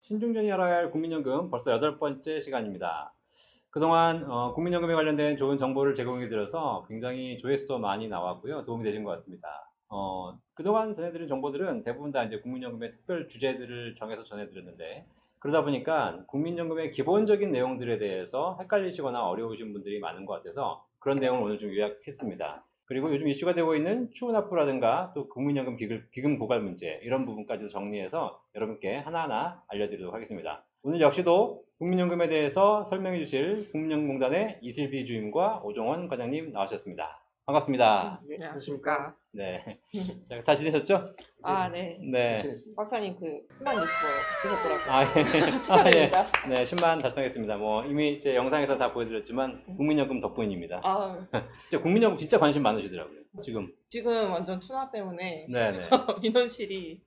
신중전이 알아야 할 국민연금 벌써 8번째 시간입니다. 그동안 국민연금에 관련된 좋은 정보를 제공해 드려서 굉장히 조회수도 많이 나왔고요. 도움이 되신 것 같습니다. 그동안 전해드린 정보들은 대부분 다 이제 국민연금의 특별 주제들을 정해서 전해드렸는데, 그러다 보니까 국민연금의 기본적인 내용들에 대해서 헷갈리시거나 어려우신 분들이 많은 것 같아서 그런 내용을 오늘 좀 요약했습니다. 그리고 요즘 이슈가 되고 있는 추후납부라든가 또 국민연금 기금 고갈 문제, 이런 부분까지도 정리해서 여러분께 하나하나 알려드리도록 하겠습니다. 오늘 역시도 국민연금에 대해서 설명해 주실 국민연금공단의 이슬비 주임과 오종원 과장님 나오셨습니다. 반갑습니다. 네, 안녕하십니까. 네. 잘 지내셨죠? 아, 네. 네. 박사님 그 10만 유튜버 되셨더라고요. 아, 예. 축하드립니다. 네, 10만 달성했습니다. 뭐 이미 제 영상에서 다 보여드렸지만 국민연금 덕분입니다. 아, 진짜 국민연금 진짜 관심 많으시더라고요. 지금 완전 추나 때문에 네네. 민원실이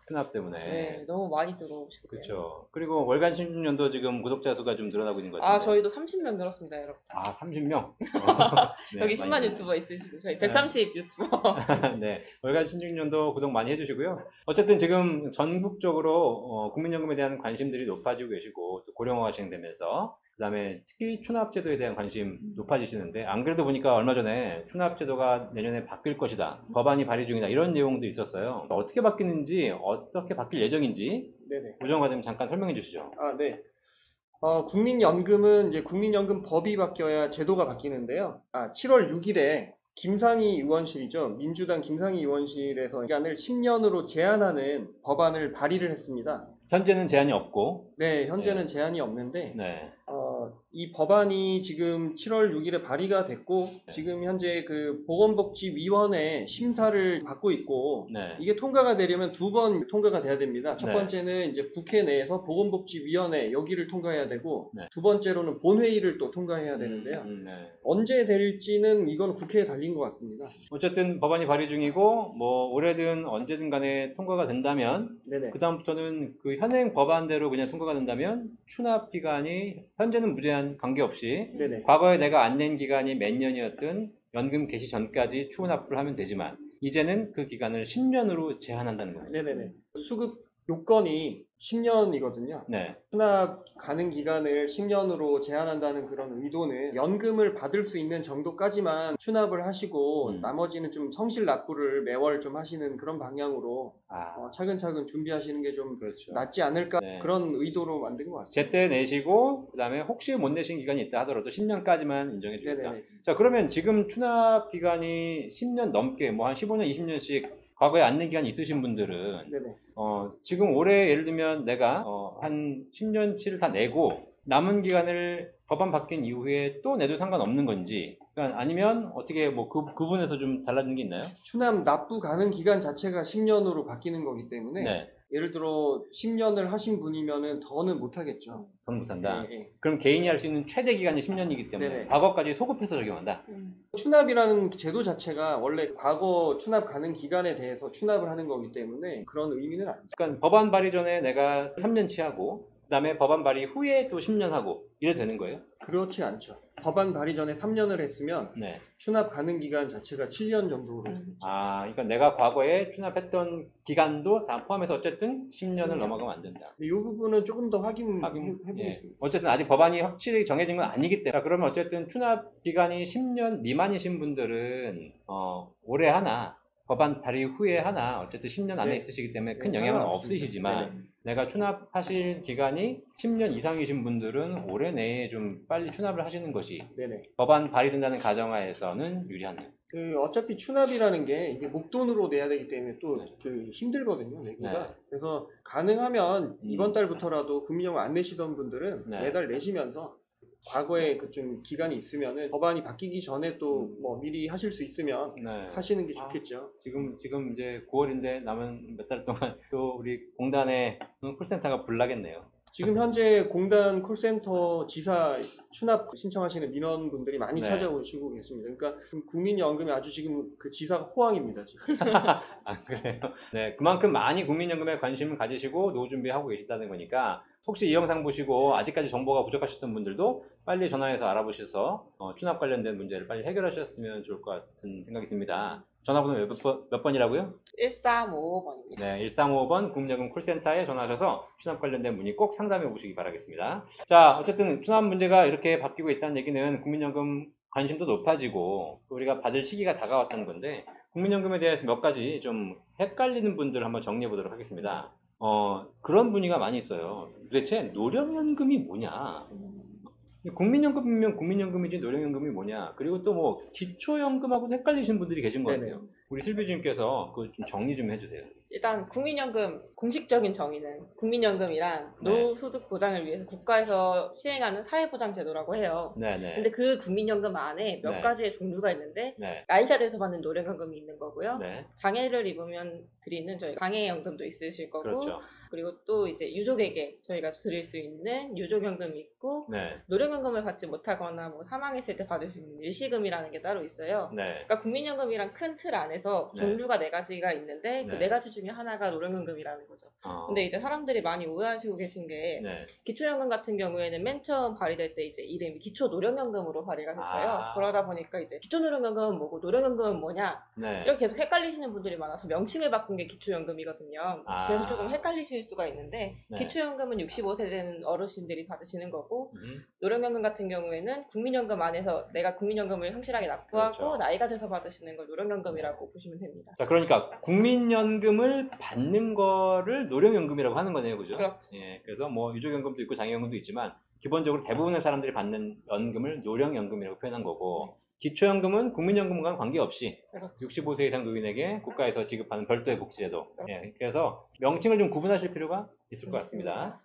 큰압 때문에. 네, 너무 많이 들어오시고요. 그렇죠. 그리고 월간 신중년도 지금 구독자 수가 좀 늘어나고 있는 것 같아요. 아, 저희도 30명 늘었습니다, 여러분. 30명? 네, 여기 10만 유튜버 있으시고 저희 130 유튜버. 네, 월간 신중년도 구독 많이 해주시고요. 어쨌든 지금 전국적으로 국민연금에 대한 관심들이 높아지고 계시고 또 고령화가 진행되면서 그 다음에 특히 추납제도에 대한 관심 높아지시는데, 안 그래도 보니까 얼마 전에 추납제도가 내년에 바뀔 것이다, 법안이 발의 중이다, 이런 내용도 있었어요. 어떻게 바뀌는지, 어떻게 바뀔 예정인지 네네. 오정원 과장님 잠깐 설명해 주시죠. 네. 국민연금은 이제 국민연금 법이 바뀌어야 제도가 바뀌는데요. 7월 6일에 김상희 의원실이죠. 민주당 김상희 의원실에서 기간을 10년으로 제한하는 법안을 발의를 했습니다. 현재는 제한이 없고. 네, 현재는 제한이 없는데, 네. 이 법안이 지금 7월 6일에 발의가 됐고, 지금 현재 그 보건복지위원회 심사를 받고 있고, 네. 이게 통과가 되려면 2번 통과가 돼야 됩니다. 첫 네. 번째는 이제 국회 내에서 보건복지위원회 여기를 통과해야 되고, 네. 두 번째로는 본회의를 또 통과해야 되는데요. 네. 언제 될지는 이건 국회에 달린 것 같습니다. 어쨌든 법안이 발의 중이고, 뭐 올해든 언제든 간에 통과가 된다면, 네네. 그 다음부터는 그 현행 법안대로 그냥 통과가 된다면 추납 기간이 현재는 무제한 관계없이, 네네. 과거에 내가 안 낸 기간이 몇 년이었든 연금 개시 전까지 추후 납부를 하면 되지만 이제는 그 기간을 10년으로 제한한다는 거예요. 네네네. 수급 요건이 10년이거든요. 네. 수납 가능 기간을 10년으로 제한한다는 그런 의도는 연금을 받을 수 있는 정도까지만 수납을 하시고 나머지는 좀 성실 납부를 매월 좀 하시는 그런 방향으로 차근차근 준비하시는 게 좀 그렇죠. 낫지 않을까. 네. 그런 의도로 만든 것 같습니다. 제때 내시고 그 다음에 혹시 못 내신 기간이 있다 하더라도 10년까지만 인정해 주겠다. 네네네. 자, 그러면 지금 추납 기간이 10년 넘게, 뭐 한 15년 20년씩 과거에 안 낸 기간이 있으신 분들은 네네. 지금 올해 예를 들면 내가 한 10년치를 다 내고 남은 기간을 법안 바뀐 이후에 또 내도 상관없는 건지, 그러니까 아니면 어떻게 뭐 그 부분에서 좀 달라진 게 있나요? 추납 납부 가능 기간 자체가 10년으로 바뀌는 거기 때문에 네. 예를 들어 10년을 하신 분이면은 더는 못 하겠죠. 더는 못한다. 네. 그럼 개인이 할 수 있는 최대 기간이 10년이기 때문에 네네. 과거까지 소급해서 적용한다. 추납이라는 제도 자체가 원래 과거 추납 가능 기간에 대해서 추납을 하는 거기 때문에 그런 의미는 아니죠. 그러니까 법안 발의 전에 내가 3년치 하고 그 다음에 법안 발의 후에 또 10년 하고 이래 되는 거예요? 그렇지 않죠. 법안 발의 전에 3년을 했으면 네. 추납 가능 기간 자체가 7년 정도로 되겠죠. 그러니까 내가 과거에 추납했던 기간도 다 포함해서 어쨌든 10년을 넘어가면 안 된다. 이 부분은 조금 더 확인해 예. 보겠습니다. 어쨌든 아직 법안이 확실히 정해진 건 아니기 때문에. 자, 그러면 어쨌든 추납 기간이 10년 미만이신 분들은 올해 하나, 법안 발의 후에 하나, 어쨌든 10년 안에 네. 있으시기 때문에 네, 큰 영향은 상관없습니다. 없으시지만 네네. 내가 추납하실 기간이 10년 이상이신 분들은 올해 내에 좀 빨리 추납을 하시는 것이 네네. 법안 발의된다는 가정하에서는 유리하네요. 어차피 추납이라는 게 이게 목돈으로 내야 되기 때문에 또 네. 힘들거든요, 내기가. 네. 그래서 가능하면 이번 달부터라도 국민연금 안 내시던 분들은 네. 매달 내시면서 과거에 그 좀 기간이 있으면은 법안이 바뀌기 전에 또 뭐 미리 하실 수 있으면 네. 하시는 게 좋겠죠. 지금 이제 9월인데 남은 몇 달 동안 또 우리 공단의 콜센터가 불나겠네요. 지금 현재 공단 콜센터 지사 추납 신청하시는 민원분들이 많이 네. 찾아오시고 계십니다. 그러니까 국민연금이 아주 지금 그 지사가 호황입니다, 지금. 그래요? 네, 그만큼 많이 국민연금에 관심을 가지시고 노후 준비하고 계시다는 거니까 혹시 이 영상 보시고 아직까지 정보가 부족하셨던 분들도 빨리 전화해서 알아보셔서 추납 관련된 문제를 빨리 해결하셨으면 좋을 것 같은 생각이 듭니다. 전화번호 몇 번이라고요? 1355번입니다. 네, 1355번 국민연금 콜센터에 전화하셔서 추납 관련된 문의 꼭 상담해 보시기 바라겠습니다. 자, 어쨌든 추납 문제가 이렇게 바뀌고 있다는 얘기는 국민연금 관심도 높아지고 우리가 받을 시기가 다가왔다는 건데, 국민연금에 대해서 몇 가지 좀 헷갈리는 분들 한번 정리해 보도록 하겠습니다. 그런 문의가 많이 있어요. 도대체 노령연금이 뭐냐? 국민연금이면 국민연금이지 노령연금이 뭐냐? 그리고 또 뭐 기초연금하고도 헷갈리시는 분들이 계신 것 같아요. 우리 실비주님께서 그거 좀 정리 좀 해주세요. 일단 국민연금 공식적인 정의는 국민연금이란 네. 노후소득 보장을 위해서 국가에서 시행하는 사회보장제도라고 해요. 네네. 근데 그 국민연금 안에 몇 네. 가지의 종류가 있는데 네. 나이가 돼서 받는 노령연금이 있는 거고요. 네. 장애를 입으면 드리는 저희 장애연금도 있으실 거고, 그렇죠. 그리고 또 이제 유족에게 저희가 드릴 수 있는 유족연금이 있고, 네. 노령연금을 받지 못하거나 뭐 사망했을 때 받을 수 있는 일시금이라는 게 따로 있어요. 네. 그러니까 국민연금이란 큰 틀 안에서 네. 종류가 4가지가 있는데 그 네. 4가지 중에 하나가 노령연금이라는 거죠. 근데 이제 사람들이 많이 오해하시고 계신 게 네. 기초연금 같은 경우에는 맨 처음 발의될 때 이제 이름이 기초노령연금으로 발의가 됐어요. 그러다 보니까 이제 기초노령연금은 뭐고 노령연금은 뭐냐 네. 이렇게 계속 헷갈리시는 분들이 많아서 명칭을 바꾼 게 기초연금이거든요. 그래서 조금 헷갈리실 수가 있는데 네. 기초연금은 65세 되는 어르신들이 받으시는 거고, 노령연금 같은 경우에는 국민연금 안에서 내가 국민연금을 성실하게 납부하고 그렇죠. 나이가 돼서 받으시는 걸 노령연금이라고 보시면 됩니다. 자, 그러니까 국민연금을 받는 거를 노령연금이라고 하는 거네요, 그죠? 그렇죠. 예, 그래서 뭐 유족연금도 있고 장애연금도 있지만 기본적으로 대부분의 사람들이 받는 연금을 노령연금이라고 표현한 거고, 기초연금은 국민연금과 관계없이 그렇죠. 65세 이상 노인에게 국가에서 지급하는 별도의 복지제도. 예, 그래서 명칭을 좀 구분하실 필요가 있을 것 같습니다.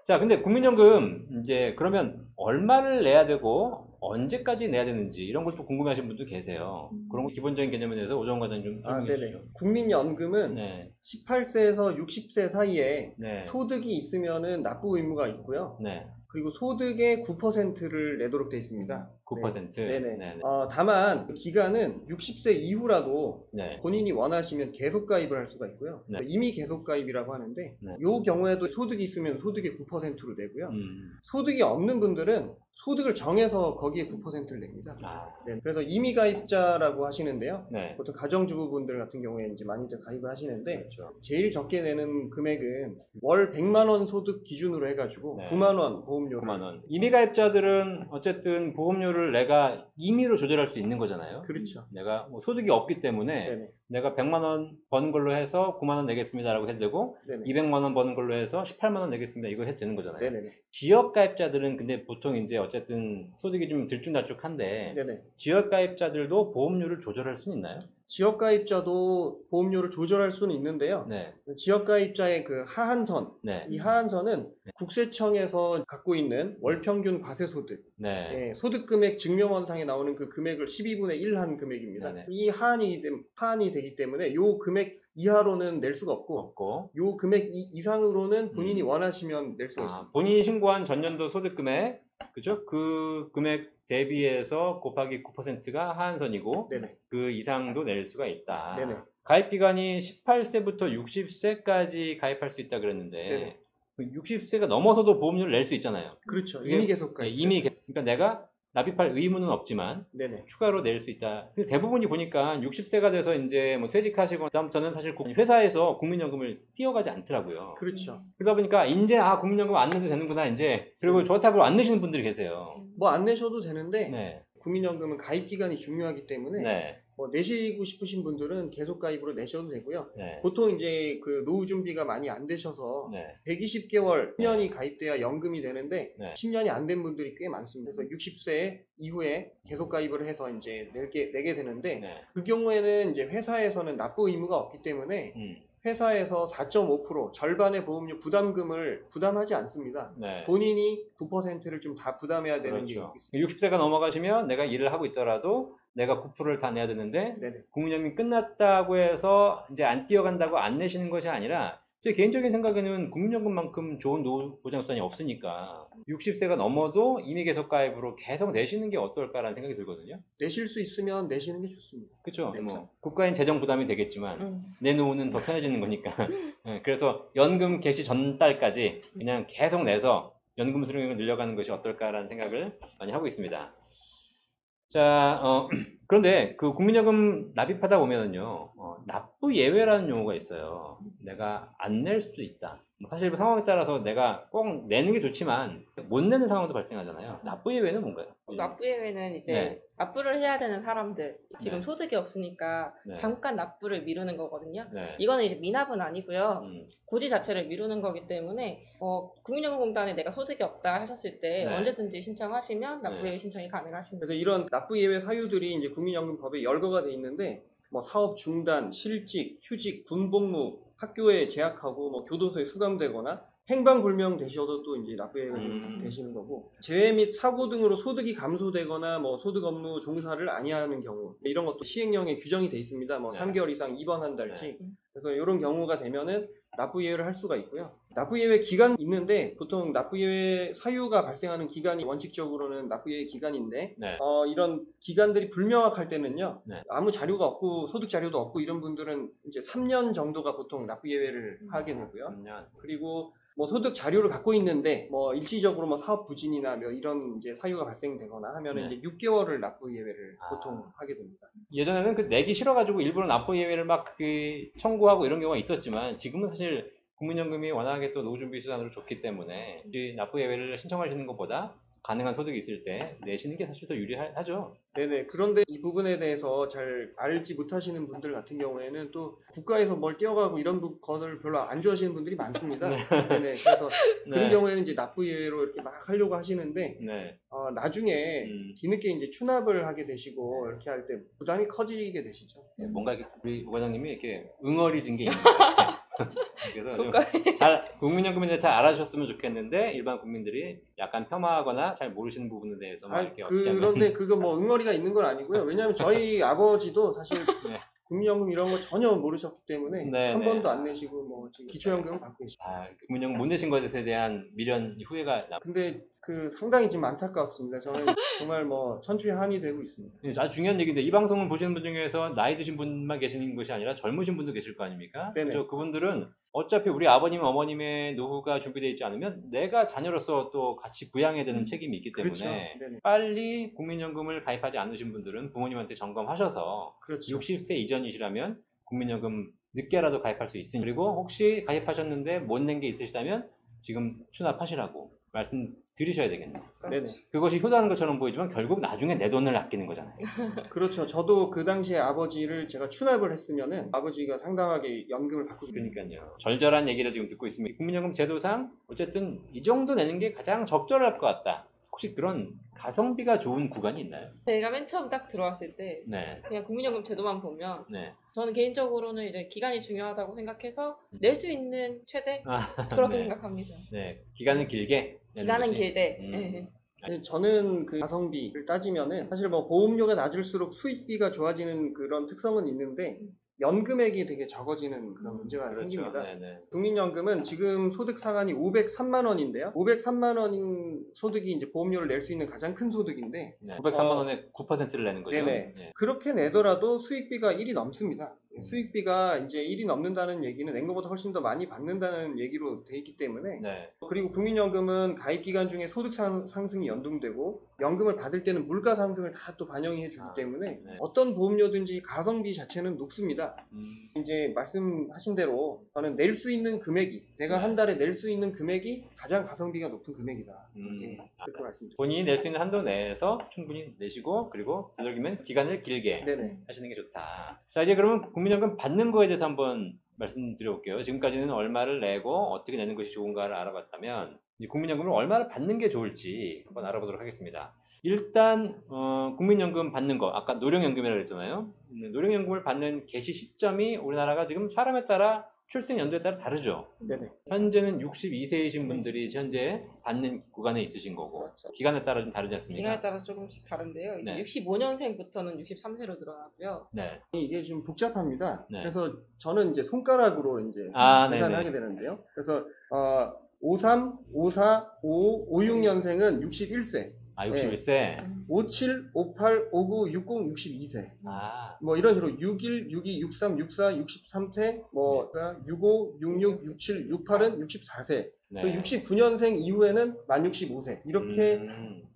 자, 근데 국민연금 이제 그러면 얼마를 내야 되고 언제까지 내야 되는지 이런 걸 또 궁금해하시는 분도 계세요. 그런 거 기본적인 개념에 대해서 오정훈 과장님 좀 설명해 주시죠. 국민연금은 네. 18세에서 60세 사이에 네. 소득이 있으면은 납부 의무가 있고요. 네. 그리고 소득의 9%를 내도록 되어 있습니다. 9%. 네네. 네네. 다만 기간은 60세 이후라도 네. 본인이 원하시면 계속 가입을 할 수가 있고요. 네. 이미 계속 가입이라고 하는데 네. 이 경우에도 소득이 있으면 소득의 9%로 내고요. 음. 소득이 없는 분들은 소득을 정해서 거기에 9%를 냅니다. 아. 네, 그래서 이미 가입자라고 하시는데요. 네. 보통 가정주부분들 같은 경우에 이제 많이들 가입을 하시는데 그렇죠. 제일 적게 내는 금액은 월 100만 원 소득 기준으로 해가지고 네. 9만 원 보험료. 9만 원. 이미 가입자들은 어쨌든 보험료를 내가 임의로 조절할 수 있는 거잖아요. 그렇죠. 내가 뭐 소득이 없기 때문에 네네. 내가 100만 원 버는 걸로 해서 9만 원 내겠습니다라고 해도 되고, 네네. 200만 원 버는 걸로 해서 18만 원 내겠습니다. 이거 해도 되는 거잖아요. 네네. 지역 가입자들은 근데 보통 이제 어쨌든 소득이 좀 들쭉날쭉한데, 네네. 지역 가입자들도 보험료를 조절할 수는 있나요? 지역 가입자도 보험료를 조절할 수는 있는데요. 네. 지역 가입자의 그 하한선, 네. 이 하한선은 국세청에서 갖고 있는 월 평균 과세 소득, 네. 소득 금액 증명원상에 나오는 그 금액을 12분의 1 한 금액입니다. 네네. 이 하한이 되기 때문에 이 금액 이하로는 낼 수가 없고, 이 금액 이상으로는 본인이 원하시면 낼 수가 있습니다. 본인이 신고한 전년도 소득 금액, 그죠? 그 금액 대비해서 곱하기 9%가 하한선이고, 네네. 그 이상도 낼 수가 있다. 네네. 가입 기간이 18세부터 60세까지 가입할 수 있다 그랬는데, 네네. 60세가 넘어서도 보험료를 낼 수 있잖아요. 그렇죠. 이게- 이미 계속 가입. 그러니까 내가 납입할 의무는 없지만 네네. 추가로 낼 수 있다. 근데 대부분이 보니까 60세가 돼서 이제 뭐 퇴직하시고 다음부터는 사실 회사에서 국민연금을 띄워가지 않더라고요. 그렇죠. 그러다 보니까 이제 국민연금 안 내도 되는구나 이제. 그리고 좋다고 안 내시는 분들이 계세요. 뭐 안 내셔도 되는데 네. 국민연금은 가입 기간이 중요하기 때문에 네. 내시고 싶으신 분들은 계속 가입으로 내셔도 되고요. 네. 보통 이제 그 노후 준비가 많이 안 되셔서 네. 120개월 10년이 가입돼야 연금이 되는데 네. 10년이 안 된 분들이 꽤 많습니다. 그래서 60세 이후에 계속 가입을 해서 이제 내게 되는데 네. 그 경우에는 이제 회사에서는 납부 의무가 없기 때문에 회사에서 4.5% 절반의 보험료 부담금을 부담하지 않습니다. 네. 본인이 9%를 좀 다 부담해야 되는 게 그렇죠. 있습니다. 60세가 넘어가시면 내가 일을 하고 있더라도 내가 9%를 다 내야 되는데 네네. 국민연금이 끝났다고 해서 이제 안 뛰어간다고 안 내시는 것이 아니라 제 개인적인 생각에는 국민연금만큼 좋은 노후 보장 수단이 없으니까 60세가 넘어도 임의계속가입으로 계속 내시는 게 어떨까라는 생각이 들거든요. 내실 수 있으면 내시는 게 좋습니다. 그렇죠. 그렇죠. 뭐 국가인 재정 부담이 되겠지만 내 노후는 더 편해지는 거니까. 네, 그래서 연금 개시 전달까지 그냥 계속 내서 연금 수령액을 늘려가는 것이 어떨까라는 생각을 많이 하고 있습니다. 자, 그런데 그 국민연금 납입하다 보면은요, 납부 예외라는 용어가 있어요. 내가 안 낼 수도 있다. 사실 상황에 따라서 내가 꼭 내는 게 좋지만 못 내는 상황도 발생하잖아요. 납부 예외는 뭔가요? 납부 예외는 이제 네. 납부를 해야 되는 사람들, 지금 네. 소득이 없으니까 네. 잠깐 납부를 미루는 거거든요. 네. 이거는 이제 미납은 아니고요. 음, 고지 자체를 미루는 거기 때문에 국민연금공단에 내가 소득이 없다 하셨을 때 네. 언제든지 신청하시면 납부 네. 예외 신청이 가능하십니다. 그래서 이런 납부 예외 사유들이 이제 국민연금법에 열거가 돼 있는데 뭐 사업 중단, 실직, 휴직, 군복무, 학교에 재학하고 뭐 교도소에 수감되거나 행방불명 되셔도 또 이제 납부 예외가 되시는 거고, 재해 및 사고 등으로 소득이 감소되거나 뭐 소득 업무 종사를 아니하는 경우 이런 것도 시행령에 규정이 돼 있습니다. 뭐 네. 3개월 이상 입원한달지. 네. 그래서 이런 경우가 되면은 납부 예외를 할 수가 있고요. 납부 예외 기간이 있는데 보통 납부 예외 사유가 발생하는 기간이 원칙적으로는 납부 예외 기간인데 네. 이런 기간들이 불명확할 때는요. 네. 아무 자료가 없고 소득 자료도 없고 이런 분들은 이제 3년 정도가 보통 납부 예외를 하게 되고요. 3년. 그리고 뭐 소득 자료를 갖고 있는데 뭐 일시적으로 뭐 사업 부진이나 뭐 이런 이제 사유가 발생되거나 하면은 네. 이제 6개월을 납부 예외를 아. 보통 하게 됩니다. 예전에는 그 내기 싫어가지고 일부러 납부 예외를 막 그 청구하고 이런 경우가 있었지만 지금은 사실 국민연금이 워낙에 또 노후준비 수단으로 좋기 때문에 이 납부 예외를 신청하시는 것보다 가능한 소득이 있을 때 내시는 게 사실 더 유리하죠. 네네. 그런데 이 부분에 대해서 잘 알지 못하시는 분들 같은 경우에는 또 국가에서 뭘 떼어가고 이런 거를 별로 안 좋아하시는 분들이 많습니다. 네네. 그래서 그런 네. 경우에는 이제 납부 예외로 이렇게 막 하려고 하시는데 네. 나중에 뒤늦게 이제 추납을 하게 되시고 이렇게 할 때 부담이 커지게 되시죠. 네, 뭔가 이렇게 우리 부과장님이 이렇게 응어리진 게 있는 것 같아요. 그래서 좀 국가에 잘 국민연금에 대해 잘 알아주셨으면 좋겠는데 일반 국민들이 약간 폄하하거나 잘 모르시는 부분에 대해서 막 이렇게 어떻게 하면 그런데 그거 뭐 응어리가 있는 건 아니고요. 왜냐하면 저희 아버지도 사실 네. 국민연금 이런 거 전혀 모르셨기 때문에 네, 한 네. 번도 안 내시고 뭐 지금 기초연금 받고 계시고. 국민연금 못 내신 것에 대한 미련 후회가 근데 그 상당히 지금 안타깝습니다. 저는 정말 뭐 천추의 한이 되고 있습니다. 아주 중요한 얘기인데 이 방송을 보시는 분 중에서 나이 드신 분만 계시는 것이 아니라 젊으신 분도 계실 거 아닙니까? 네네. 그래서 그분들은 어차피 우리 아버님 어머님의 노후가 준비되어 있지 않으면 내가 자녀로서 또 같이 부양해야 되는 책임이 있기 때문에 그렇죠. 네네. 빨리 국민연금을 가입하지 않으신 분들은 부모님한테 점검하셔서 그렇죠. 60세 이전이시라면 국민연금 늦게라도 가입할 수 있으니, 그리고 혹시 가입하셨는데 못 낸 게 있으시다면 지금 추납하시라고 말씀드리셔야 되겠네요. 네네. 그것이 효도하는 것처럼 보이지만 결국 나중에 내 돈을 아끼는 거잖아요. 그렇죠. 저도 그 당시에 아버지를 제가 추납을 했으면은 아버지가 상당하게 연금을 받고 그러니까요. 절절한 얘기를 지금 듣고 있습니다. 국민연금 제도상 어쨌든 이 정도 내는 게 가장 적절할 것 같다. 혹시 그런 가성비가 좋은 구간이 있나요? 제가 맨 처음 딱 들어왔을 때 네. 그냥 국민연금 제도만 보면 네. 저는 개인적으로는 이제 기간이 중요하다고 생각해서 낼 수 있는 최대 그렇게 네. 생각합니다. 네. 기간은 길게. 내는 기간은 것이. 길대. 음. 네. 근데 저는 그 가성비를 따지면은 사실 뭐 보험료가 낮을수록 수익비가 좋아지는 그런 특성은 있는데 연금액이 되게 적어지는 그런 문제가 그렇죠. 생깁니다. 네네. 국민연금은 지금 소득 상한이 503만 원인데요. 503만 원인 소득이 이제 보험료를 낼 수 있는 가장 큰 소득인데 네. 903만 원에 9%를 내는 거죠. 네네. 네. 그렇게 내더라도 수익비가 1이 넘습니다. 음. 수익비가 이제 1이 넘는다는 얘기는 낸 것보다 훨씬 더 많이 받는다는 얘기로 돼 있기 때문에 네. 그리고 국민연금은 가입 기간 중에 소득 상승이 연동되고 연금을 받을 때는 물가 상승을 다 또 반영해 주기 때문에 네. 어떤 보험료든지 가성비 자체는 높습니다. 이제 말씀하신 대로 저는 낼 수 있는 금액이 내가 네. 한 달에 낼 수 있는 금액이 가장 가성비가 높은 금액이다. 예, 그렇게 말씀드립니다. 본인이 낼 수 있는 한도 내에서 충분히 내시고 그리고 되도록이면 기간을 길게 네네. 하시는 게 좋다. 자, 이제 그러면 국민연금 받는 거에 대해서 한번 말씀드려볼게요. 지금까지는 얼마를 내고 어떻게 내는 것이 좋은가를 알아봤다면 이제 국민연금을 얼마를 받는 게 좋을지 한번 알아보도록 하겠습니다. 일단 국민연금 받는 거 아까 노령연금이라고 했잖아요. 노령연금을 받는 개시 시점이 우리나라가 지금 사람에 따라 출생 연도에 따라 다르죠. 네네. 현재는 62세이신 분들이 현재 받는 구간에 있으신 거고 그렇죠. 기간에 따라 좀 다르지 않습니까? 기간에 따라 조금씩 다른데요. 이제 네. 65년생부터는 63세로 늘어나고요. 네. 이게 좀 복잡합니다. 네. 그래서 저는 이제 손가락으로 이제 아, 계산을 네네. 하게 되는데요. 그래서 53, 54, 55, 56년생은 61세, 아, 61세. 57, 58, 59, 60, 62세. 아, 뭐 이런 식으로 61, 62, 63, 64, 63세, 뭐 65, 66, 67, 68은 64세. 네. 또 69년생 이후에는 만 65세. 이렇게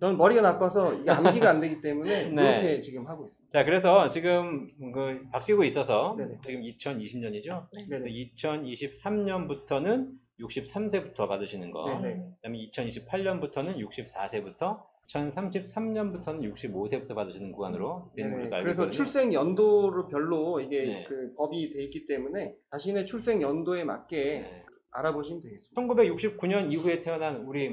저는 머리가 나빠서 이게 암기가 안 되기 때문에 네. 이렇게 지금 하고 있습니다. 자, 그래서 지금 그 바뀌고 있어서 네네. 지금 2020년이죠. 네네. 2023년부터는 63세부터 받으시는 거. 네네. 그다음에 2028년부터는 64세부터 2033년부터는 65세부터 받으시는 구간으로 되는 걸로 알고 그래서 있거든요. 출생 연도로 별로 이게 네. 그 법이 돼 있기 때문에 자신의 출생 연도에 맞게 네. 알아보시면 되겠습니다. 1969년 이후에 태어난 우리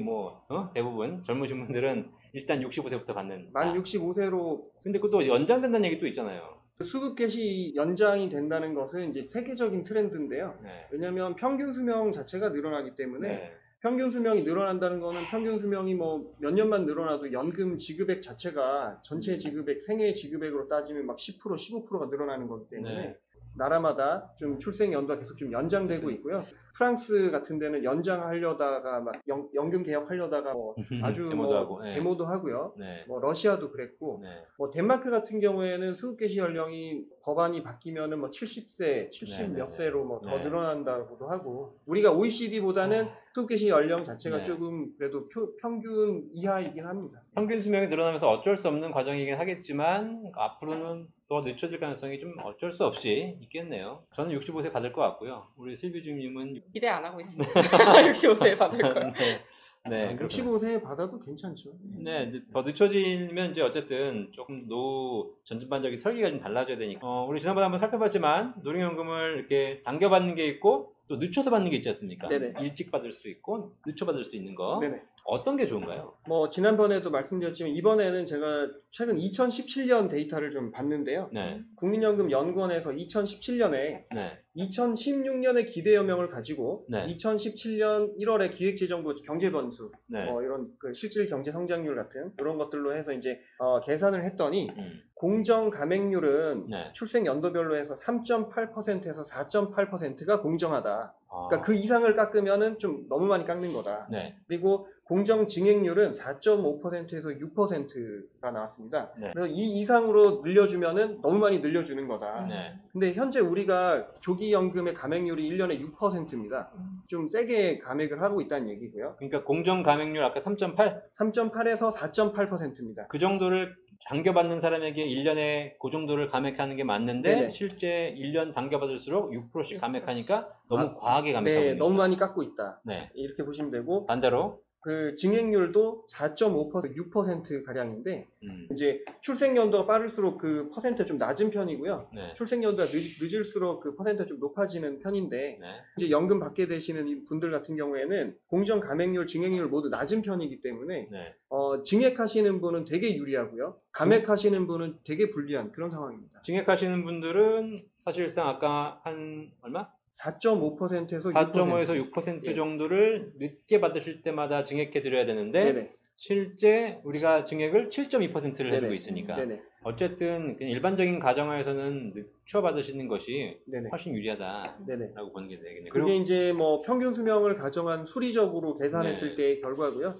대부분 젊으신 분들은 일단 65세부터 받는. 만 65세로 근데 그것도 연장된다는 얘기 또 있잖아요. 수급 개시 연장이 된다는 것은 이제 세계적인 트렌드인데요. 네. 왜냐하면 평균 수명 자체가 늘어나기 때문에 네. 평균 수명이 늘어난다는 거는 평균 수명이 뭐 몇 년만 늘어나도 연금 지급액 자체가 전체 지급액, 생애 지급액으로 따지면 막 10%, 15%가 늘어나는 거기 때문에 네. 나라마다 좀 출생 연도가 계속 좀 연장되고 있고요. 프랑스 같은 데는 연장하려다가 막 연금 개혁하려다가 뭐 아주 데모도 뭐 하고. 네. 데모도 하고요. 네. 뭐 러시아도 그랬고 네. 뭐 덴마크 같은 경우에는 수급 개시 연령이 법안이 바뀌면은 뭐 70세, 70 네, 몇 네, 세로 뭐 더 네. 늘어난다고도 하고 우리가 OECD보다는 수급 개시 연령 자체가 네. 조금 그래도 평균 이하이긴 합니다. 평균 수명이 늘어나면서 어쩔 수 없는 과정이긴 하겠지만 앞으로는 더 늦춰질 가능성이 좀 어쩔 수 없이 있겠네요. 저는 65세 받을 것 같고요. 우리 슬비 주님은 기대 안 하고 있습니다. 65세에 받을 거예요. 네. 네, 그렇구나. 65세 받아도 괜찮죠. 네, 이제 더 늦춰지면 이제 어쨌든 조금 노후 전반적인 설계가 좀 달라져야 되니까. 우리 지난번에 한번 살펴봤지만 노령연금을 이렇게 당겨받는 게 있고 또 늦춰서 받는 게 있지 않습니까? 네네. 일찍 받을 수 있고 늦춰 받을 수 있는 거. 네네. 어떤 게 좋은가요? 뭐 지난번에도 말씀드렸지만 이번에는 제가 최근 2017년 데이터를 좀 봤는데요. 네, 국민연금 연구원에서 2017년에 네, 2016년의 기대여명을 가지고 네. 2017년 1월에 기획재정부 경제변수 네. 뭐 이런 그 실질 경제 성장률 같은 그런 것들로 해서 이제 계산을 했더니 음, 공정 감액률은 네. 출생 연도별로 해서 3.8%에서 4.8%가 공정하다. 아, 그러니까 그 이상을 깎으면은 좀 너무 많이 깎는 거다. 네, 그리고 공정 증액률은 4.5%에서 6%가 나왔습니다. 네. 그래서 이 이상으로 늘려주면은 너무 많이 늘려주는 거다. 네. 근데 현재 우리가 조기연금의 감액률이 1년에 6%입니다. 좀 세게 감액을 하고 있다는 얘기고요. 그러니까 공정 감액률 아까 3.8? 3.8에서 4.8%입니다. 그 정도를 당겨받는 사람에게 1년에 그 정도를 감액하는 게 맞는데 네네. 실제 1년 당겨받을수록 6%씩 감액하니까 너무 아, 과하게 감액하고 네, 있는 너무 거죠. 많이 깎고 있다. 네. 이렇게 보시면 되고 반대로 그 증액률도 4.5% 6% 가량인데 이제 출생 연도가 빠를수록 그 퍼센트가 좀 낮은 편이고요. 네. 출생 연도가 늦을수록 그 퍼센트가 좀 높아지는 편인데 네. 이제 연금 받게 되시는 이 분들 같은 경우에는 공정 감액률, 증액률 모두 낮은 편이기 때문에 네. 증액하시는 분은 되게 유리하고요. 감액하시는 분은 되게 불리한 그런 상황입니다. 증액하시는 분들은 사실상 아까 한 얼마? 4.5%에서 4.5에서 6% 예. 정도를 늦게 받으실 때마다 증액해 드려야 되는데 네네. 실제 우리가 증액을 7.2%를 해주고 네네. 있으니까 네네. 어쨌든 그냥 일반적인 가정하에서는 늦춰 받으시는 것이 네네. 훨씬 유리하다라고 네네. 보는 게 되겠네요. 그게 이제 뭐 평균 수명을 가정한 수리적으로 계산했을 네. 때의 결과고요.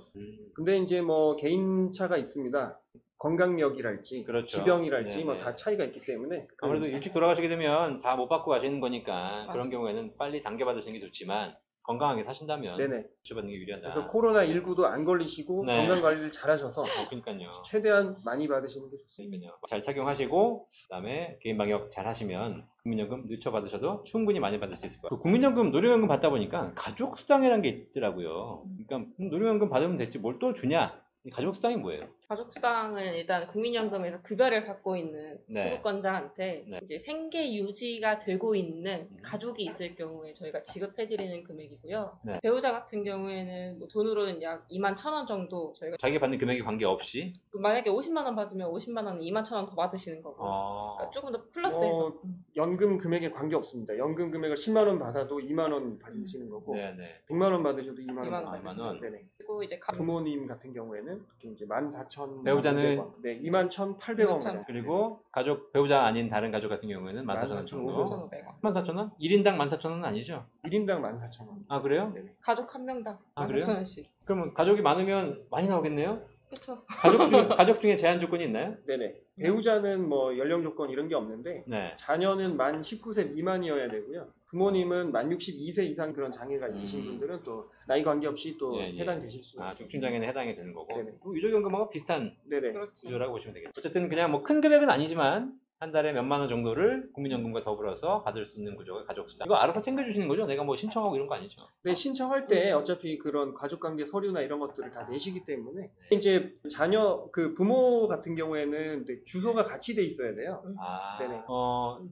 근데 이제 뭐 개인차가 있습니다. 건강력이랄지 그렇죠. 지병이랄지 네네. 뭐 다 차이가 있기 때문에 아무래도 일찍 돌아가시게 되면 다 못 받고 가시는 거니까 맞습니다. 그런 경우에는 빨리 당겨 받으시는 게 좋지만 건강하게 사신다면 네네. 주받는 게 유리하다. 그래서 코로나19도 안 걸리시고 네. 건강 관리를 잘 하셔서 그러니까요. 최대한 많이 받으시는 게 좋습니다. 그러니까요. 잘 착용하시고 그다음에 개인 방역 잘 하시면 국민연금 늦춰 받으셔도 충분히 많이 받을 수 있을 거예요. 그 국민연금, 노령연금 받다 보니까 가족 수당이라는 게 있더라고요. 그러니까 노령연금 받으면 됐지 뭘 또 주냐? 이 가족 수당이 뭐예요? 가족수당은 일단 국민연금에서 급여를 받고 있는 네. 수급권자한테 네. 이제 생계 유지가 되고 있는 가족이 있을 경우에 저희가 지급해드리는 금액이고요. 네. 배우자 같은 경우에는 뭐 돈으로는 약 21,000원 정도 저희가 자기가 받는 금액에 관계없이 만약에 50만 원 받으면 50만 원은 21,000원 더 받으시는 거고 그러니까 조금 더 플러스해서 연금 금액에 관계 없습니다. 연금 금액을 10만 원 받아도 2만 원 받으시는 거고 네네. 100만 원 받으셔도 2만 원 2만 원 받으시는 받으시는 네네. 그리고 이제 부모님 같은 경우에는 이제 14,000 배우자는 네, 21,800원 21,800원. 그리고 가족 배우자 아닌 다른 가족 같은 경우에는 14,000원 정도. 5,500원 14,000원? 1인당 14,000원은 아니죠? 1인당 14,000원. 아 그래요? 네네. 가족 한 명당 아, 그래요? 4,000원씩 그러면 가족이 많으면 많이 나오겠네요? 그쵸 가족 중에 제한 조건이 있나요? 네네. 배우자는 뭐 연령 조건 이런 게 없는데 네. 자녀는 만 19세 미만이어야 되고요. 부모님은 만 62세 이상 그런 장애가 있으신 분들은 또 나이 관계없이 또 예, 예. 해당되실 수 있습니다. 죽순장애는 해당이 되는 거고. 네네. 유족연금하고 비슷한 네네. 그렇지 구조라고 보시면 되겠죠. 어쨌든 그냥 뭐 큰 금액은 아니지만 한 달에 몇만 원 정도를 국민연금과 더불어서 받을 수 있는 구조가 가족수당. 이거 알아서 챙겨주시는 거죠? 내가 뭐 신청하고 이런 거 아니죠? 네, 신청할 때 어차피 그런 가족관계 서류나 이런 것들을 다 내시기 때문에 이제 자녀 그 부모 같은 경우에는 주소가 같이 돼 있어야 돼요. 아, 네네.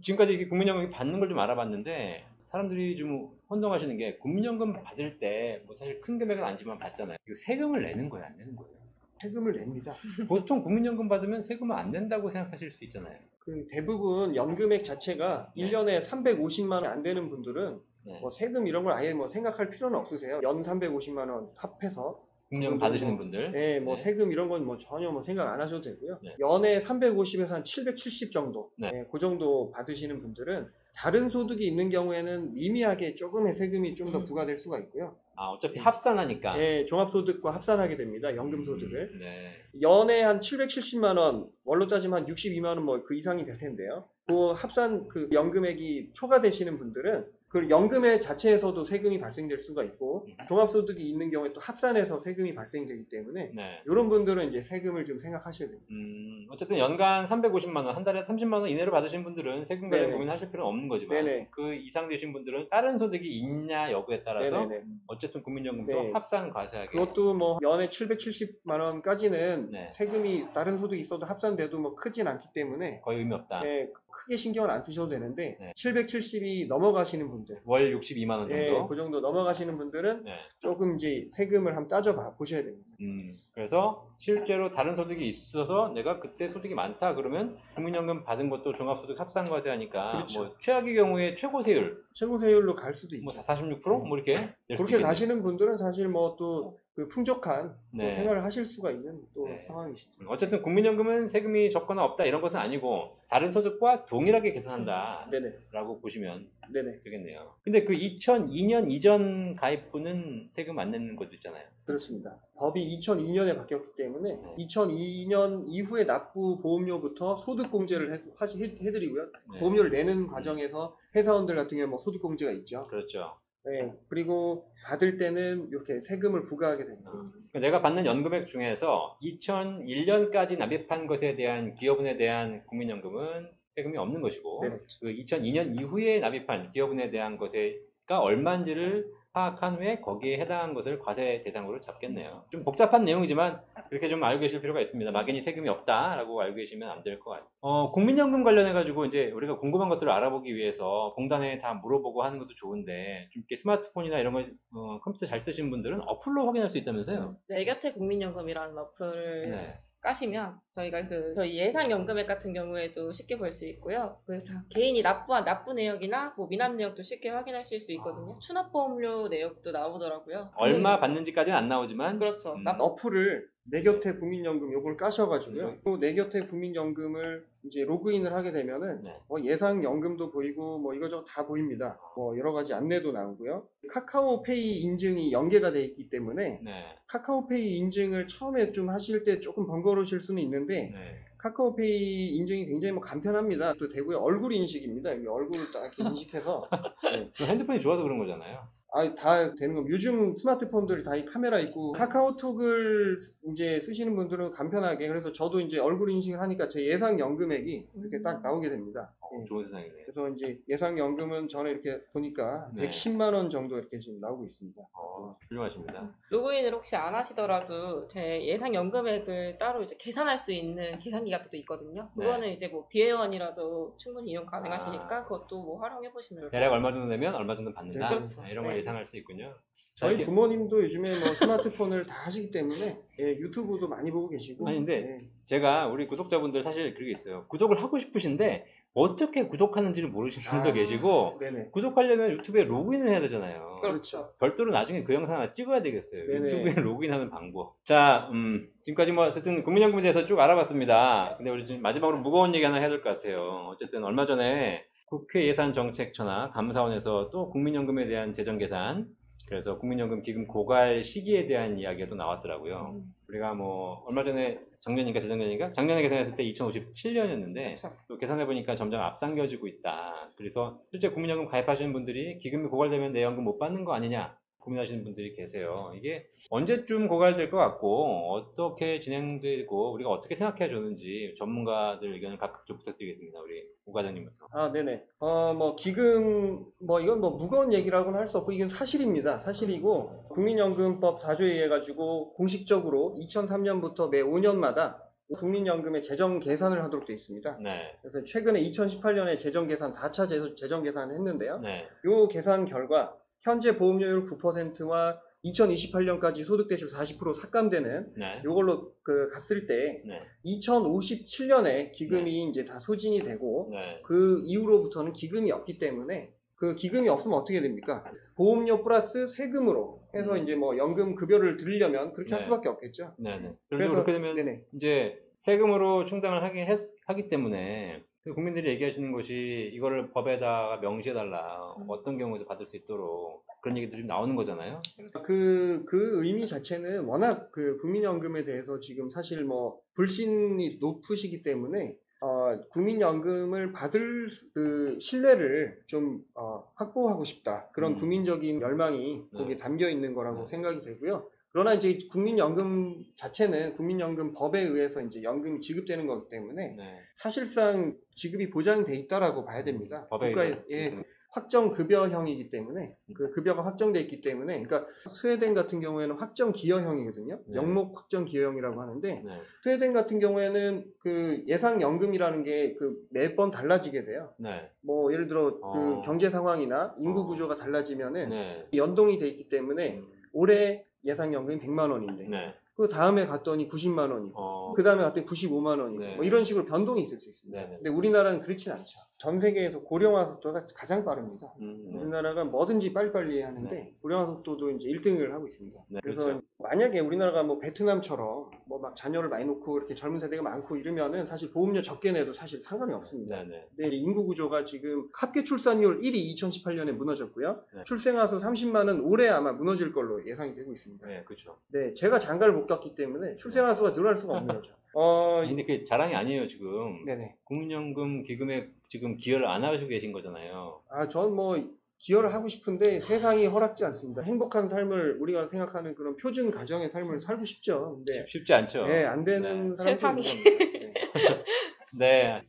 지금까지 이렇게 국민연금 받는 걸 좀 알아봤는데 사람들이 좀 혼동하시는 게 국민연금 받을 때 뭐 사실 큰 금액은 아니지만 받잖아요. 이거 세금을 내는 거예요, 안 내는 거예요? 세금을 냅니다. 보통 국민연금 받으면 세금을 안 낸다고 생각하실 수 있잖아요. 그 대부분 연금액 자체가 1년에 350만 원 안 되는 분들은 네. 뭐 세금 이런 걸 아예 뭐 생각할 필요는 없으세요. 연 350만 원 합해서 국민연금 받으시는 분들. 네, 뭐 네. 세금 이런 건 뭐 전혀 뭐 생각 안 하셔도 되고요. 네. 연에 350에서 한 770 정도, 네. 그 정도 받으시는 분들은 다른 소득이 있는 경우에는 미미하게 조금의 세금이 좀 더 부과될 수가 있고요. 어차피 합산하니까. 네, 종합소득과 합산하게 됩니다. 연금소득을. 네. 연에 한 770만 원, 월로 따지면 한 62만 원 뭐 그 이상이 될 텐데요. 그 합산 그 연금액이 초과되시는 분들은 그 연금액 자체에서도 세금이 발생될 수가 있고 종합소득이 있는 경우에 또 합산해서 세금이 발생되기 때문에 네. 이런 분들은 이제 세금을 좀 생각하셔야 됩니다. 어쨌든 연간 350만 원, 한 달에 30만 원 이내로 받으신 분들은 세금 관련 네네. 고민하실 필요는 없는 거지만 네네. 그 이상 되신 분들은 다른 소득이 있냐 여부에 따라서 네네네. 어쨌든 국민연금도 네. 합산 과세하게. 그것도 뭐 연에 770만 원까지는 네. 세금이 다른 소득이 있어도 합산돼도 뭐 크진 않기 때문에 거의 의미 없다. 네, 크게 신경을 안 쓰셔도 되는데 네. 770이 넘어가시는 분들 월 62만 원 정도. 네, 그 정도 넘어가시는 분들은 네. 조금 이제 세금을 한번 따져 보셔야 됩니다. 그래서 실제로 다른 소득이 있어서 내가 그때 소득이 많다 그러면 국민연금 받은 것도 종합소득 합산과세하니까 그렇죠. 뭐 최악의 경우에 최고 세율 최고 세율로 갈 수도 있죠. 뭐 46%? 뭐 이렇게 낼 수도 그렇게 있겠네요. 가시는 분들은 사실 뭐 또 그 풍족한 또 네. 생활을 하실 수가 있는 또 네. 상황이시죠. 어쨌든 국민연금은 세금이 적거나 없다 이런 것은 아니고 다른 소득과 동일하게 계산한다 네네. 라고 보시면 네네. 되겠네요. 근데 그 2002년 이전 가입부는 세금 안 내는 것도 있잖아요. 그렇습니다. 법이 2002년에 바뀌었기 때문에 네. 2002년 이후에 납부 보험료부터 소득공제를 해드리고요. 네. 보험료를 내는 과정에서 회사원들 같은 경우는 뭐 소득공제가 있죠. 그렇죠. 네. 그리고 받을 때는 이렇게 세금을 부과하게 됩니다. 그러니까 내가 받는 연금액 중에서 2001년까지 납입한 것에 대한 기여분에 대한 국민연금은 세금이 없는 것이고 네네. 그 2002년 이후에 납입한 기여분에 대한 것가 얼마인지를 파악한 후에 거기에 해당한 것을 과세 대상으로 잡겠네요. 좀 복잡한 내용이지만 그렇게 좀 알고 계실 필요가 있습니다. 막연히 세금이 없다라고 알고 계시면 안 될 것 같아요. 국민연금 관련해가지고 이제 우리가 궁금한 것들을 알아보기 위해서 공단에 다 물어보고 하는 것도 좋은데 좀 이렇게 스마트폰이나 이런 거 컴퓨터 잘 쓰시는 분들은 어플로 확인할 수 있다면서요? 내 곁에 국민연금이라는 어플을 네. 까시면 저희가 저희 예상 연금액 같은 경우에도 쉽게 볼 수 있고요. 그래서 개인이 납부한 납부 내역이나 뭐 미납 내역도 쉽게 확인하실 수 있거든요. 추납보험료 내역도 나오더라고요. 얼마 받는지까지는 안 나오지만 그렇죠. 어플을 내 곁에 국민연금 요걸 까셔가지고요. 또 내 곁에 국민연금을 이제 로그인을 하게 되면은 네. 예상 연금도 보이고 뭐 이거저거 다 보입니다. 뭐 여러 가지 안내도 나오고요. 카카오페이 인증이 연계가 돼 있기 때문에 네. 카카오페이 인증을 처음에 좀 하실 때 조금 번거로우실 수는 있는데 네. 카카오페이 인증이 굉장히 뭐 간편합니다. 또 대구의 얼굴 인식입니다. 여기 얼굴을 딱 이렇게 인식해서 네. 핸드폰이 좋아서 그런 거잖아요. 다 되는 겁니다. 요즘 스마트폰들이 다 이 카메라 있고 카카오톡을 이제 쓰시는 분들은 간편하게 그래서 저도 이제 얼굴 인식을 하니까 제 예상 연금액이 이렇게 딱 나오게 됩니다. 네. 좋은 세상이네요. 그래서 이제 예상연금은 저는 이렇게 보니까 네. 110만 원 정도 이렇게 지금 나오고 있습니다. 훌륭하십니다. 로그인을 혹시 안 하시더라도 제 예상 연금액을 따로 이제 계산할 수 있는 계산기가 또 있거든요. 그거는 이제 뭐 비회원이라도 충분히 이용 가능하시니까 그것도 뭐 활용해 보시면 대략 얼마 정도 내면 얼마 정도 받는다. 네, 그렇죠. 이런 걸 네. 예상할 수 있군요. 저희 이렇게- 부모님도 요즘에 뭐 스마트폰을 다 하시기 때문에 예, 유튜브도 많이 보고 계시고. 아니, 근데 예. 제가 우리 구독자분들 사실 그게 있어요. 구독을 하고 싶으신데 어떻게 구독하는지를 모르시는 분도 아, 계시고 네네. 구독하려면 유튜브에 로그인을 해야 되잖아요. 그렇죠. 별도로 나중에 그 영상 하나 찍어야 되겠어요. 네네. 유튜브에 로그인하는 방법. 자, 지금까지 뭐 어쨌든 국민연금에 대해서 쭉 알아봤습니다. 근데 우리 지금 마지막으로 무거운 얘기 하나 해야 될 것 같아요. 어쨌든 얼마 전에 국회 예산정책처나 감사원에서 또 국민연금에 대한 재정 계산, 그래서 국민연금 기금 고갈 시기에 대한 이야기가 또 나왔더라고요. 우리가 뭐 얼마 전에 작년인가 재작년인가? 작년에 계산했을 때 2057년이었는데 그렇죠. 또 계산해보니까 점점 앞당겨지고 있다. 그래서 실제 국민연금 가입하시는 분들이 기금이 고갈되면 내 연금 못 받는 거 아니냐 고민하시는 분들이 계세요. 이게 언제쯤 고갈될 것 같고 어떻게 진행되고 우리가 어떻게 생각해야 좋는지 전문가들 의견을 각각 좀 부탁드리겠습니다. 우리 우 과장님부터. 아, 네네. 뭐, 기금, 뭐, 이건 뭐, 무거운 얘기라고는 할 수 없고, 이건 사실입니다. 사실이고, 국민연금법 4조에 의해 가지고, 공식적으로 2003년부터 매 5년마다 국민연금의 재정 계산을 하도록 되어 있습니다. 네. 그래서 최근에 2018년에 재정 계산, 4차 재정 계산을 했는데요. 네. 요 계산 결과, 현재 보험료율 9%와 2028년까지 소득대출 40% 삭감되는 네. 요걸로 갔을 때 네. 2057년에 기금이 이제 다 소진이 되고 네. 그 이후로부터는 기금이 없기 때문에 그 기금이 없으면 어떻게 됩니까? 보험료 플러스 세금으로 해서 이제 뭐 연금 급여를 드리려면 그렇게 할 네. 수밖에 없겠죠. 네. 네. 그래서- 그래서 그렇게 되면 네네. 이제 세금으로 충당을 하기 때문에 그 국민들이 얘기하시는 것이 이거를 법에다가 명시해달라. 어떤 경우에도 받을 수 있도록 그런 얘기들이 나오는 거잖아요. 그 의미 자체는 워낙 그 국민연금에 대해서 지금 사실 뭐 불신이 높으시기 때문에 국민연금을 받을 그 신뢰를 좀 확보하고 싶다. 그런 국민적인 열망이 네. 거기에 담겨 있는 거라고 네. 생각이 되고요. 그러나 이제 국민연금 자체는 국민연금 법에 의해서 이제 연금이 지급되는 거기 때문에 네. 사실상 지급이 보장돼 있다라고 봐야 됩니다. 법에 국가의 의해서 예, 확정 급여형이기 때문에 음. 그 급여가 확정돼 있기 때문에 그러니까 스웨덴 같은 경우에는 확정 기여형이거든요. 네. 명목 확정 기여형이라고 하는데 네. 스웨덴 같은 경우에는 그 예상연금이라는 게 그 매번 달라지게 돼요. 네. 뭐 예를 들어 어. 그 경제 상황이나 인구 구조가 달라지면은 네. 연동이 돼 있기 때문에 올해 예상연금이 100만 원인데 네. 그 다음에 갔더니 90만 원이고 그 다음에 갔더니 95만 원이고 네. 뭐 이런 식으로 변동이 있을 수 있습니다. 네. 근데 우리나라는 그렇진 않죠. 전 세계에서 고령화 속도가 가장 빠릅니다. 네. 우리나라가 뭐든지 빨리빨리 하는데 네. 고령화 속도도 이제 1등을 하고 있습니다. 네, 그래서 그렇죠. 만약에 우리나라가 뭐 베트남처럼 뭐 막 자녀를 많이 놓고 이렇게 젊은 세대가 많고 이러면은 사실 보험료 적게 내도 사실 상관이 없습니다. 네. 네. 근데 이제 인구 구조가 지금 합계 출산율 1위 2018년에 무너졌고요. 네. 출생아 수 30만은 올해 아마 무너질 걸로 예상이 되고 있습니다. 네. 그렇죠. 네, 제가 장가를 못 갔기 때문에 출생아 수가 늘어날 수가 없는 거죠. 근데 그게 자랑이 아니에요, 지금. 네네. 국민연금 기금에 지금 기여를 안 하시고 계신 거잖아요. 전 뭐 기여를 하고 싶은데 세상이 허락지 않습니다. 행복한 삶을 우리가 생각하는 그런 표준 가정의 삶을 살고 싶죠. 근데 쉽지 않죠. 네, 안 되는 사람들이 세상이. 있는 겁니다. 네. 네.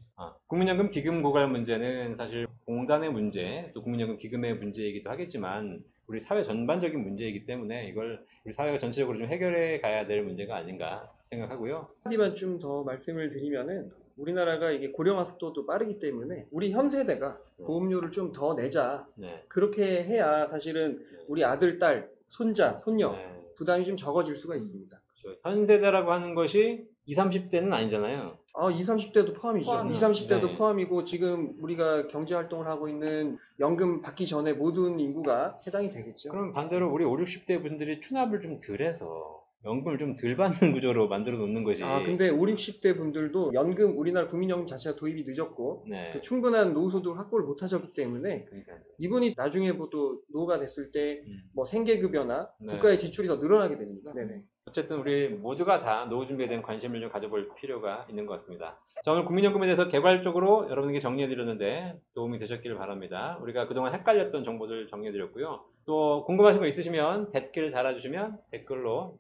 국민연금 기금 고갈 문제는 사실 공단의 문제, 또 국민연금 기금의 문제이기도 하겠지만 우리 사회 전반적인 문제이기 때문에 이걸 우리 사회가 전체적으로 좀 해결해 가야 될 문제가 아닌가 생각하고요. 한마디만 좀 더 말씀을 드리면은 우리나라가 이게 고령화 속도도 빠르기 때문에 우리 현 세대가 보험료를 좀 더 내자. 네. 그렇게 해야 사실은 우리 아들, 딸, 손자, 손녀 네. 부담이 좀 적어질 수가 있습니다. 그렇죠. 현 세대라고 하는 것이 20, 30대는 아니잖아요. 20, 30대도 포함이죠. 포함이요. 20, 30대도 네. 포함이고 지금 우리가 경제 활동을 하고 있는 연금 받기 전에 모든 인구가 해당이 되겠죠. 그럼 반대로 우리 5, 60대 분들이 추납을 좀 덜 해서 연금을 좀 덜 받는 구조로 만들어 놓는 것이. 근데 5, 60대 분들도 연금, 우리나라 국민연금 자체가 도입이 늦었고 네. 그 충분한 노후소득 확보를 못 하셨기 때문에 그러니까. 이분이 나중에 또 노후가 됐을 때 뭐 음. 생계급여나 네. 국가의 지출이 더 늘어나게 됩니다. 네네. 어쨌든 우리 모두가 다 노후 준비에 대한 관심을 좀 가져볼 필요가 있는 것 같습니다. 자, 오늘 국민연금에 대해서 개괄적으로 여러분에게 정리해드렸는데 도움이 되셨기를 바랍니다. 우리가 그동안 헷갈렸던 정보들 정리해드렸고요. 또 궁금하신 거 있으시면 댓글 달아주시면 댓글로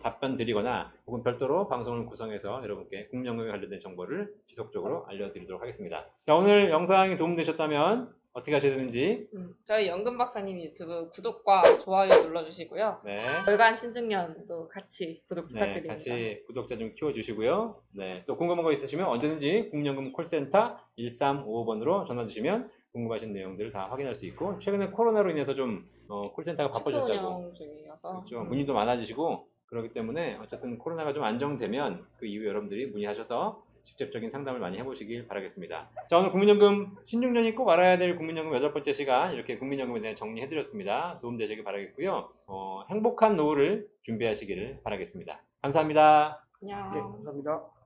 답변 드리거나 혹은 별도로 방송을 구성해서 여러분께 국민연금에 관련된 정보를 지속적으로 알려드리도록 하겠습니다. 자, 오늘 영상이 도움되셨다면 어떻게 하셔야 되는지 저희 연금 박사님 유튜브 구독과 좋아요 눌러주시고요. 네, 월간 신중년도 같이 구독 네, 부탁드립니다. 같이 구독자 좀 키워주시고요. 네, 또 궁금한 거 있으시면 언제든지 국민연금 콜센터 1355번으로 전화 주시면 궁금하신 내용들을 다 확인할 수 있고, 최근에 코로나로 인해서 좀 콜센터가 바빠졌다고, 운영 중이어서 그렇죠. 문의도 많아지시고 그렇기 때문에 어쨌든 코로나가 좀 안정되면 그 이후 여러분들이 문의하셔서 직접적인 상담을 많이 해보시길 바라겠습니다. 자, 오늘 국민연금 신중년이 꼭 알아야 될 국민연금 8번째 시간 이렇게 국민연금에 대해 정리해드렸습니다. 도움되시길 바라겠고요. 행복한 노후를 준비하시기를 바라겠습니다. 감사합니다. 안녕. 네, 감사합니다.